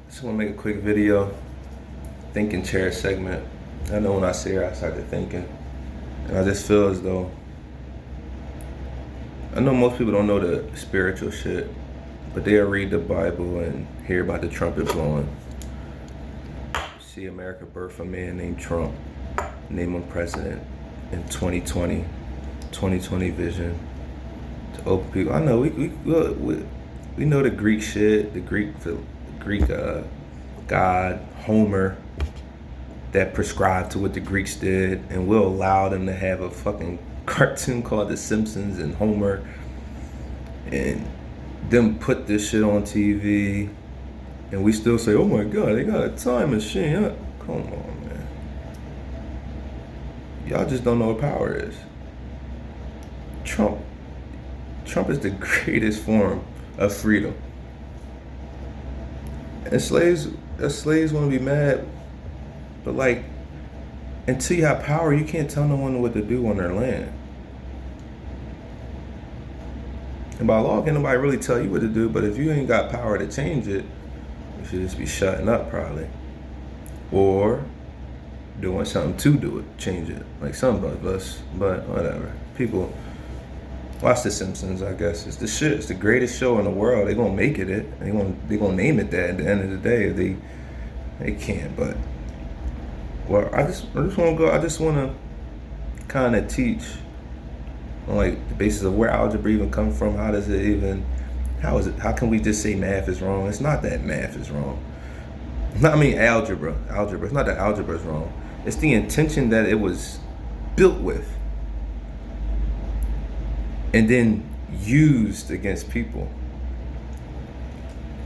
Just want to make a quick video, thinking chair segment. I know when I say it, I started thinking. And I just feel as though, I know most people don't know the spiritual shit, but they'll read the Bible and hear about the trumpet blowing. See America birth a man named Trump, name him president in 2020 vision to open people. I know we know the Greek shit, the Greek God, Homer, that prescribed to what the Greeks did, and we'll allow them to have a fucking cartoon called The Simpsons and Homer, and them put this shit on TV, and we still say, oh my God, they got a time machine. Come on, man. Y'all just don't know what power is. Trump is the greatest form of freedom. And slaves want to be mad, but like, until you have power, you can't tell no one what to do on their land. And by law, can't nobody really tell you what to do, but if you ain't got power to change it, you should just be shutting up probably. Or doing something to do it, change it, like some of us, but whatever. People watch The Simpsons, I guess. It's the shit. It's the greatest show in the world. They gonna make it. They gonna name it that at the end of the day. They can't. But well, I just want to go. I just want to kind of teach on like the basis of where algebra even come from. How does it even? How is it? How can we just say math is wrong? It's not that math is wrong. Algebra. It's not that algebra is wrong. It's the intention that it was built with, and then used against people.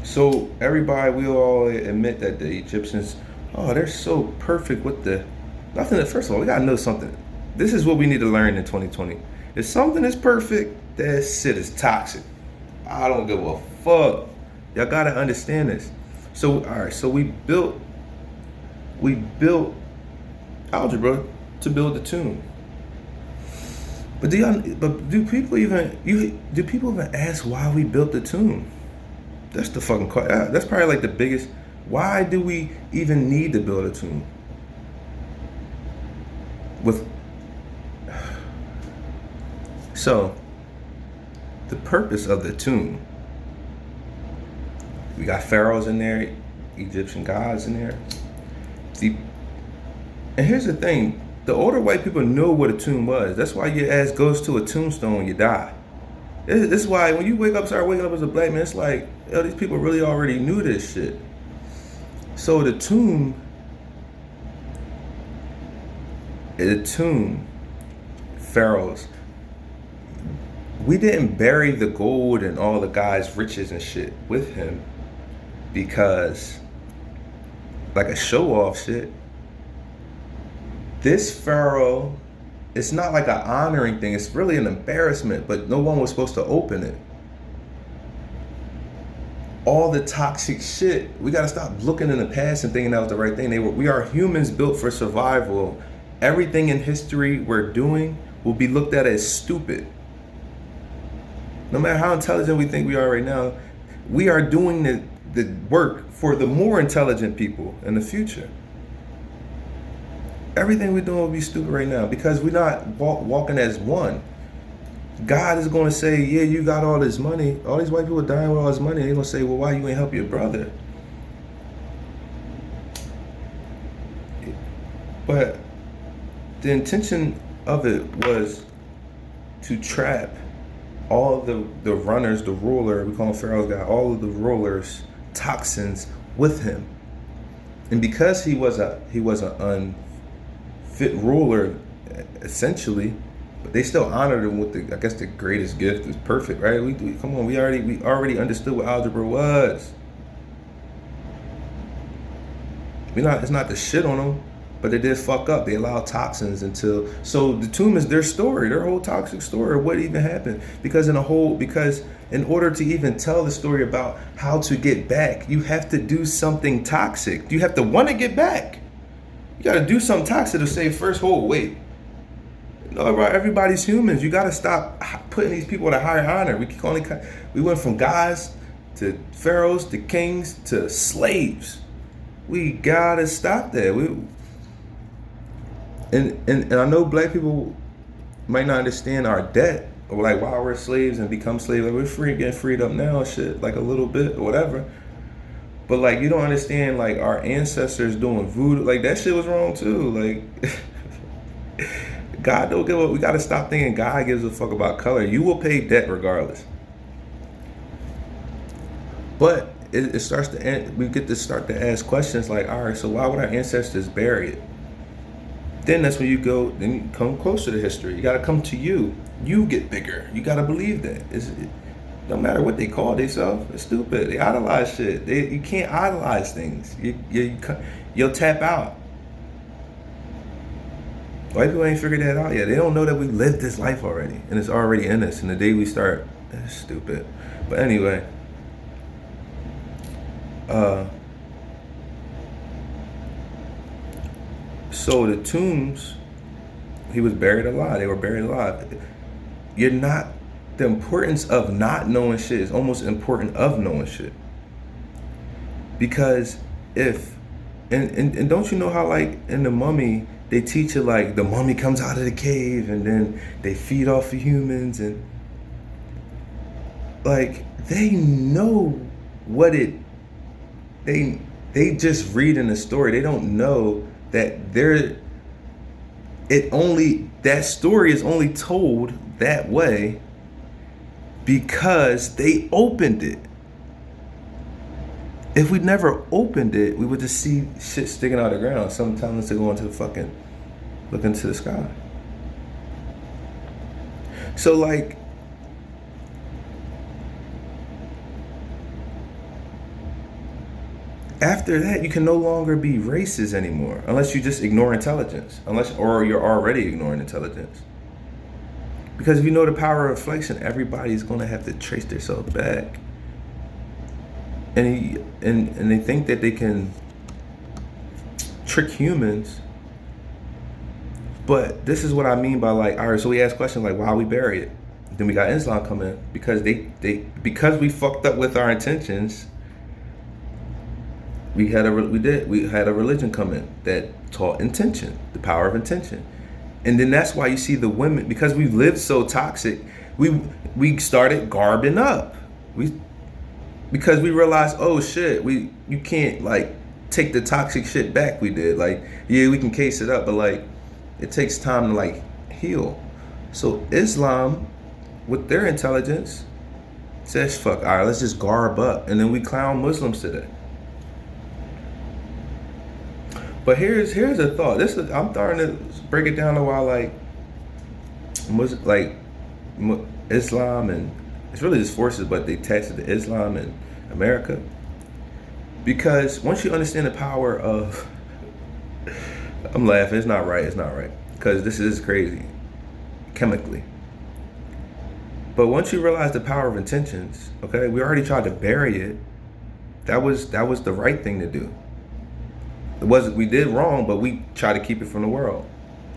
So everybody, we all admit that the Egyptians, oh, they're so perfect with nothing. First of all, we gotta know something. This is what we need to learn in 2020. If something is perfect, that shit is toxic. I don't give a fuck. Y'all gotta understand this. So, all right, so we built algebra to build the tomb. But do people even ask why we built the tomb? That's the fucking question. That's probably like the biggest. Why do we even need to build a tomb? So the purpose of the tomb. We got pharaohs in there, Egyptian gods in there. And here's the thing. The older white people know what a tomb was. That's why your ass goes to a tombstone when you die. This is why when you start waking up as a black man, it's like, yo, these people really already knew this shit. So the tomb, pharaohs, we didn't bury the gold and all the guy's riches and shit with him because, like a show-off shit. This pharaoh, it's not like an honoring thing. It's really an embarrassment, but no one was supposed to open it. All the toxic shit, we gotta stop looking in the past and thinking that was the right thing. We are humans built for survival. Everything in history we're doing will be looked at as stupid. No matter how intelligent we think we are right now, we are doing the work for the more intelligent people in the future. Everything we're doing will be stupid right now because we're not walking as one. God is going to say, yeah, you got all this money. All these white people dying with all this money. They're going to say, well, why you ain't help your brother? But the intention of it was to trap all the runners, the ruler, we call him Pharaoh's guy, all of the rulers, toxins with him. And because he was an unfit ruler, essentially, but they still honored him with the greatest gift is perfect, right? We already understood what algebra was. It's not to shit on them, but they did fuck up. They allowed toxins so the tomb is their story, their whole toxic story of what even happened. Because in order to even tell the story about how to get back, you have to do something toxic. You have to want to get back. You got to do something toxic to say first, wait. No, everybody's humans. You got to stop putting these people at a higher honor. We went from guys to pharaohs, to kings, to slaves. We gotta stop that. And I know black people might not understand our debt, or like why we're slaves and become slaves. Like we're free, getting freed up now, shit, like a little bit or whatever. But like you don't understand, like our ancestors doing voodoo, like that shit was wrong too. Like God don't give a. We gotta stop thinking God gives a fuck about color. You will pay debt regardless. But it starts to end. We get to start to ask questions like, all right, so why would our ancestors bury it? Then that's when you go. Then you come closer to history. You gotta come to you. You get bigger. You gotta believe that. No matter what they call themselves, it's stupid. They idolize shit. You can't idolize things. You'll tap out. White people ain't figured that out yet. They don't know that we lived this life already, and it's already in us. And the day we start, it's stupid. But anyway, so the tombs, he was buried alive. They were buried alive. You're not. The importance of not knowing shit is almost important of knowing shit. Because if, and don't you know how like in the Mummy, they teach you like the mummy comes out of the cave and then they feed off of humans, and like they know what they just read in the story. They don't know that that story is only told that way because they opened it. If we never opened it, we would just see shit sticking out of the ground. Sometimes to go into the fucking, look into the sky. So like, after that, you can no longer be racist anymore, unless you just ignore intelligence, or you're already ignoring intelligence. Because if you know the power of reflection, everybody's gonna have to trace themselves back. And they think that they can trick humans. But this is what I mean by like, all right, so we ask questions like, why we bury it? Then we got Islam come in because because we fucked up with our intentions. We had a religion come in that taught intention, the power of intention. And then that's why you see the women, because we lived so toxic, we started garbing up. Because we realized, oh shit, you can't like take the toxic shit back we did. Like, yeah, we can case it up, but like it takes time to like heal. So Islam, with their intelligence, says fuck, all right, let's just garb up. And then we clown Muslims today. But here's a thought. I'm starting to break it down to why Islam, and it's really just forces, but they attach it to Islam and America. Because once you understand the power of, I'm laughing, it's not right, because this is crazy, chemically. But once you realize the power of intentions, okay, we already tried to bury it. That was the right thing to do. We did wrong, but we try to keep it from the world.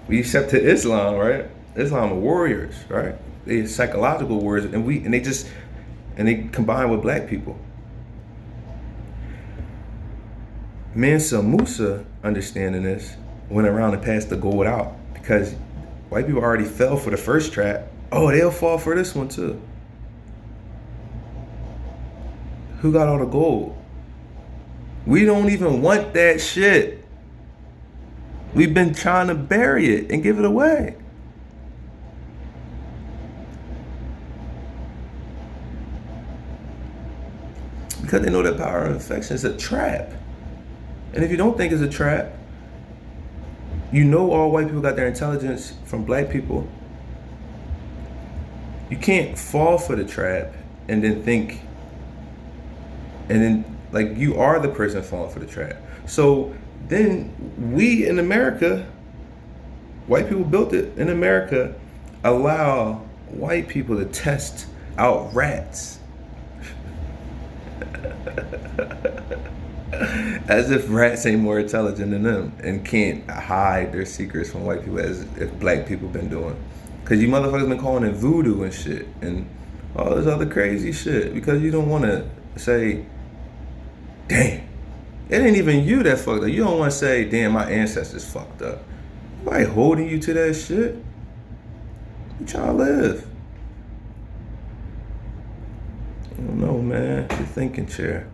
We accepted Islam, right? Islam are warriors, right? They're psychological warriors, and they combine with black people. Mansa Musa, understanding this, went around and passed the gold out because white people already fell for the first trap. Oh, they'll fall for this one too. Who got all the gold? We don't even want that shit. We've been trying to bury it and give it away. Because they know that power of affection is a trap. And if you don't think it's a trap, you know all white people got their intelligence from black people. You can't fall for the trap and then think, and then like you are the person falling for the trap. So then we in America, white people built it in America, allow white people to test out rats. As if rats ain't more intelligent than them and can't hide their secrets from white people as if black people been doing. Cause you motherfuckers been calling it voodoo and shit and all this other crazy shit because you don't want to Say, damn, it ain't even you that fucked up. You don't want to say, damn, my ancestors fucked up. Nobody holding you to that shit. You trying to live. I don't know, man. Your thinking chair.